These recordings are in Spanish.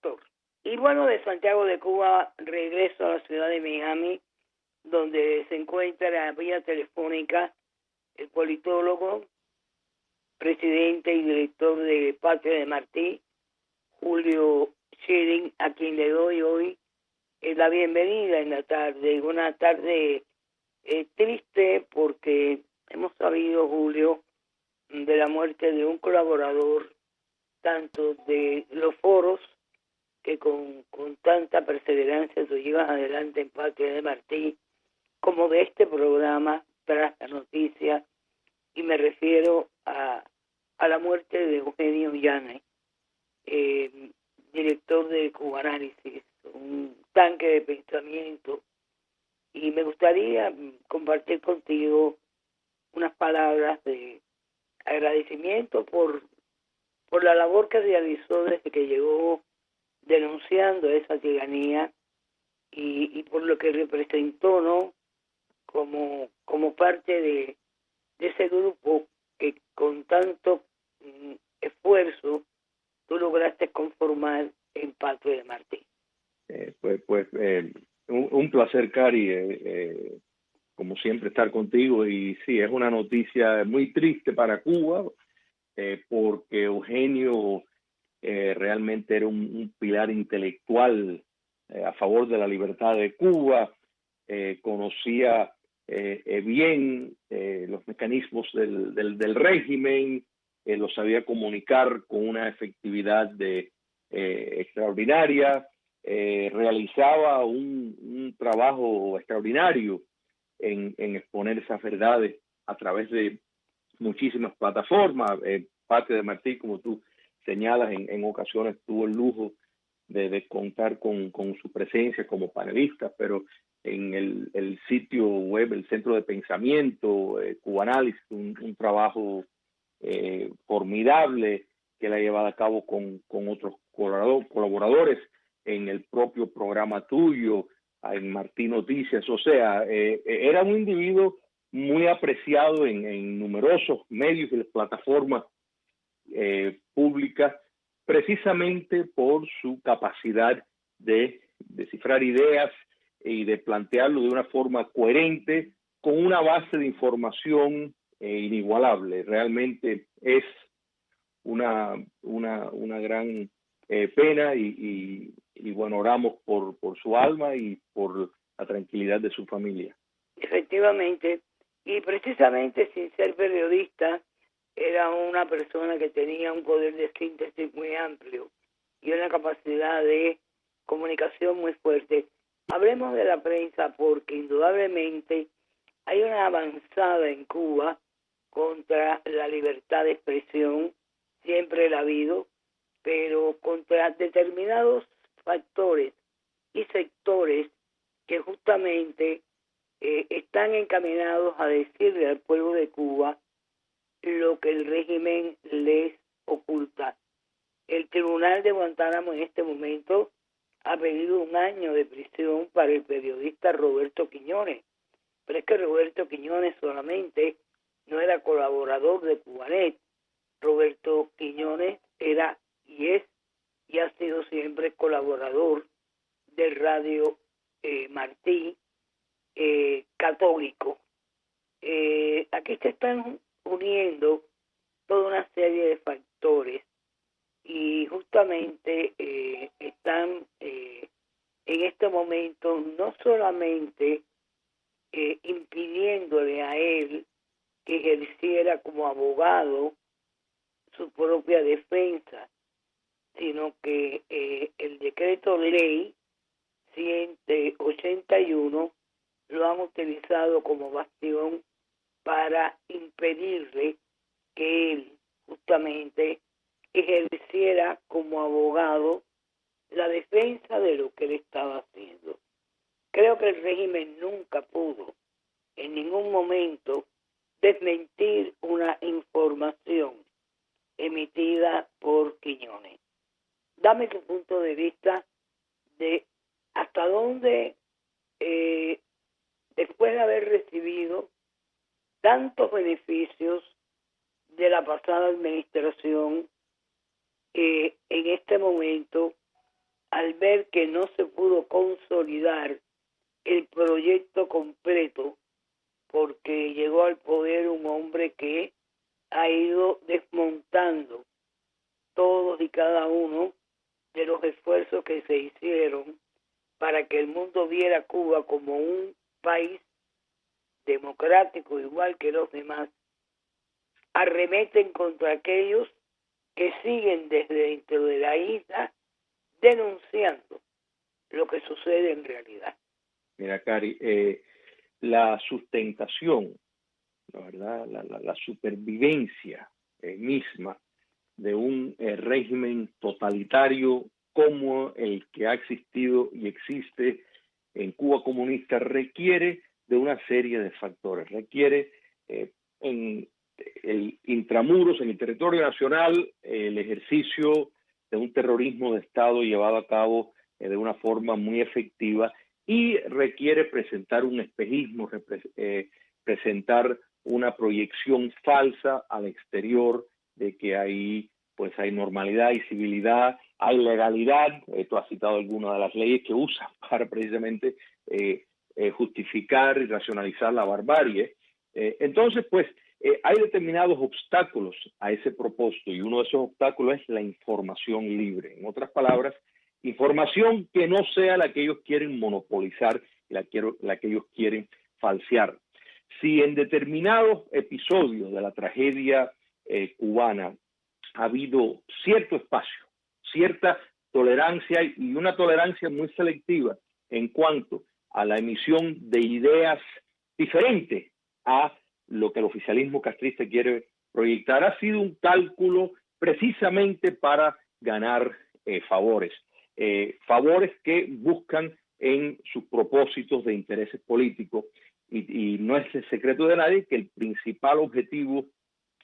doctor. Y bueno, de Santiago de Cuba regreso a la ciudad de Miami, donde se encuentra la vía telefónica el politólogo, presidente y director de Patria de Martí, Julio Schilling, a quien le doy hoy la bienvenida en la tarde. Una tarde triste porque hemos sabido, Julio, de la muerte de un colaborador, tanto de los foros que con tanta perseverancia se llevan adelante en Patria de Martí, como de este programa Tras la Noticia, y me refiero a la muerte de Eugenio Llanes, director de Cubanálisis, un tanque de pensamiento, y me gustaría compartir contigo unas palabras de agradecimiento por la labor que realizó desde que llegó denunciando esa tiranía y por lo que representó, ¿no? Como parte de ese grupo que con tanto esfuerzo tú lograste conformar en Patria de Martí. Un placer, Cari, como siempre estar contigo, y sí, es una noticia muy triste para Cuba, porque Eugenio realmente era un pilar intelectual a favor de la libertad de Cuba, conocía bien los mecanismos del régimen, lo sabía comunicar con una efectividad extraordinaria, realizaba un trabajo extraordinario en exponer esas verdades a través de muchísimas plataformas. Patria de Martí, como tú señalas, en ocasiones tuvo el lujo de contar con su presencia como panelista, pero en el sitio web, el Centro de Pensamiento, Cubanálisis, un trabajo formidable que la ha llevado a cabo con otros colaboradores en el propio programa tuyo, en Martí Noticias. O sea, era un individuo muy apreciado en numerosos medios y plataformas públicas, precisamente por su capacidad de descifrar ideas y de plantearlo de una forma coherente, con una base de información inigualable. Realmente es una gran pena y bueno, oramos por su alma y por la tranquilidad de su familia. Efectivamente, y precisamente sin ser periodista, era una persona que tenía un poder de síntesis muy amplio y una capacidad de comunicación muy fuerte. Hablemos de la prensa, porque indudablemente hay una avanzada en Cuba contra la libertad de expresión, siempre la ha habido, pero contra determinados factores y sectores que justamente están encaminados a decirle al pueblo de Cuba lo que el régimen les oculta. El tribunal de Guantánamo en este momento ha pedido 1 año de prisión para el periodista Roberto Quiñones, pero es que Roberto Quiñones solamente no era colaborador de Cubanet. Roberto Quiñones era y es y ha sido siempre colaborador del Radio Martí católico. Aquí se están uniendo toda una serie de factores y justamente están en este momento no solamente impidiéndole a él que ejerciera como abogado su propia defensa, sino que el decreto ley 181 lo han utilizado como bastión para impedirle que él justamente ejerciera como abogado la defensa de lo que él estaba haciendo. Creo que el régimen nunca pudo en ningún momento desmentir una información emitida por Quiñones. Dame tu punto de vista de hasta dónde, después de haber recibido tantos beneficios de la pasada administración, en este momento al ver que no se pudo consolidar el proyecto completo, porque llegó al poder un hombre que ha ido desmontando todos y cada uno de los esfuerzos que se hicieron para que el mundo viera a Cuba como un país democrático igual que los demás. Arremeten contra aquellos que siguen desde dentro de la isla denunciando lo que sucede en realidad. Mira, Cari, la sustentación, la verdad, la supervivencia misma de un régimen totalitario como el que ha existido y existe en Cuba comunista requiere de una serie de factores. Requiere en el intramuros, en el territorio nacional, el ejercicio de un terrorismo de Estado llevado a cabo de una forma muy efectiva, y requiere presentar un espejismo, presentar una proyección falsa al exterior de que hay normalidad y civilidad, hay legalidad. Tú has citado algunas de las leyes que usan para precisamente justificar y racionalizar la barbarie. Entonces, hay determinados obstáculos a ese propósito, y uno de esos obstáculos es la información libre. En otras palabras, información que no sea la que ellos quieren monopolizar, la que ellos quieren falsear. Si en determinados episodios de la tragedia cubana ha habido cierto espacio, cierta tolerancia, y una tolerancia muy selectiva en cuanto a la emisión de ideas diferentes a lo que el oficialismo castrista quiere proyectar, ha sido un cálculo precisamente para ganar favores. Favores que buscan en sus propósitos de intereses políticos, y no es el secreto de nadie que el principal objetivo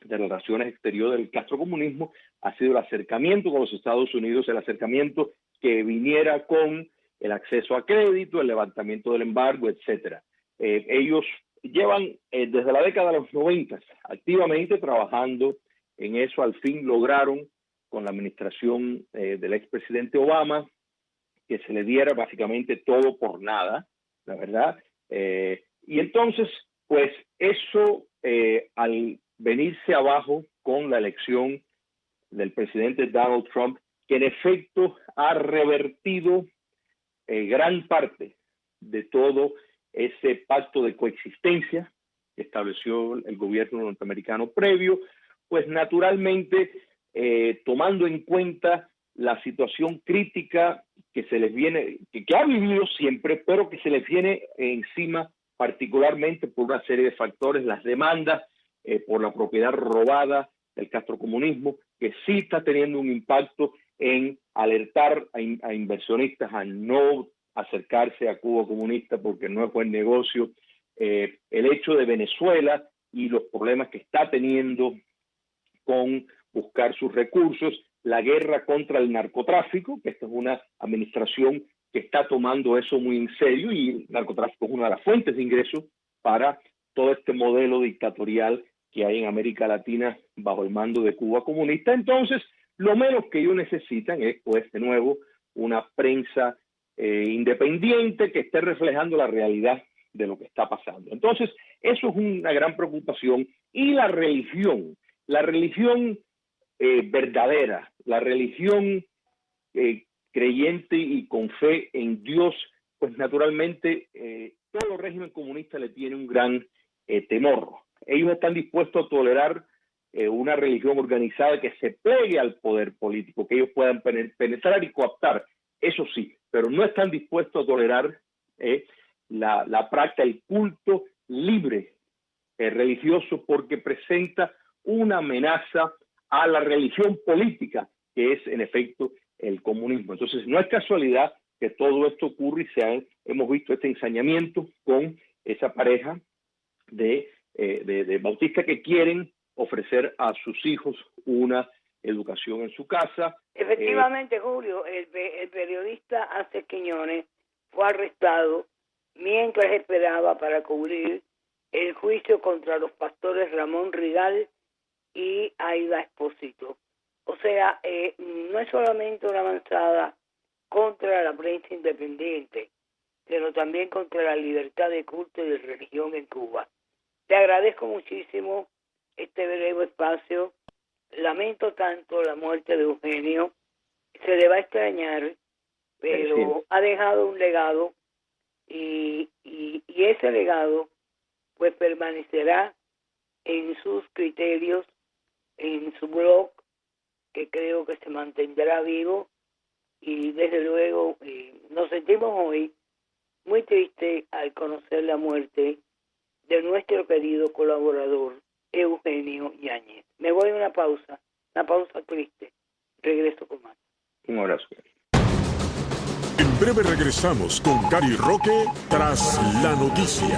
de relaciones exteriores del castrocomunismo ha sido el acercamiento con los Estados Unidos, el acercamiento que viniera con el acceso a crédito, el levantamiento del embargo, etcétera. Ellos llevan desde la década de los 90 activamente trabajando en eso. Al fin lograron, con la administración del expresidente Obama, que se le diera básicamente todo por nada, la verdad. Y entonces, eso al venirse abajo con la elección del presidente Donald Trump, que en efecto ha revertido gran parte de todo ese pacto de coexistencia que estableció el gobierno norteamericano previo, pues naturalmente tomando en cuenta la situación crítica que se les viene, que ha vivido siempre, pero que se les viene encima particularmente por una serie de factores, las demandas por la propiedad robada del castrocomunismo, que sí está teniendo un impacto en alertar a inversionistas a no acercarse a Cuba comunista porque no es buen negocio. El hecho de Venezuela y los problemas que está teniendo con buscar sus recursos, la guerra contra el narcotráfico, que esta es una administración que está tomando eso muy en serio, y el narcotráfico es una de las fuentes de ingresos para todo este modelo dictatorial que hay en América Latina bajo el mando de Cuba comunista. Entonces, lo menos que ellos necesitan es, de nuevo, una prensa independiente que esté reflejando la realidad de lo que está pasando. Entonces, eso es una gran preocupación. Y la religión verdadera, la religión creyente y con fe en Dios, pues naturalmente todo régimen comunista le tiene un gran temor. Ellos están dispuestos a tolerar una religión organizada que se plegue al poder político, que ellos puedan penetrar y cooptar, eso sí, pero no están dispuestos a tolerar la práctica, el culto libre religioso, porque presenta una amenaza a la religión política, que es en efecto el comunismo. Entonces, no es casualidad que todo esto ocurre y hemos visto este ensañamiento con esa pareja de bautistas que quieren ofrecer a sus hijos una educación en su casa. Efectivamente, Julio, el periodista Ace Quiñones fue arrestado mientras esperaba para cubrir el juicio contra los pastores Ramón Rigal y Aida Expósito. O sea, no es solamente una avanzada contra la prensa independiente, pero también contra la libertad de culto y de religión en Cuba. Te agradezco muchísimo este breve espacio. Lamento tanto la muerte de Eugenio. Se le va a extrañar, pero ha dejado un legado y ese legado pues permanecerá en sus criterios, en su blog, que creo que se mantendrá vivo, y desde luego nos sentimos hoy muy tristes al conocer la muerte de nuestro querido colaborador Eugenio Yáñez. Me voy a una pausa triste. Regreso con más. Un abrazo. En breve regresamos con Gary Roque tras la noticia.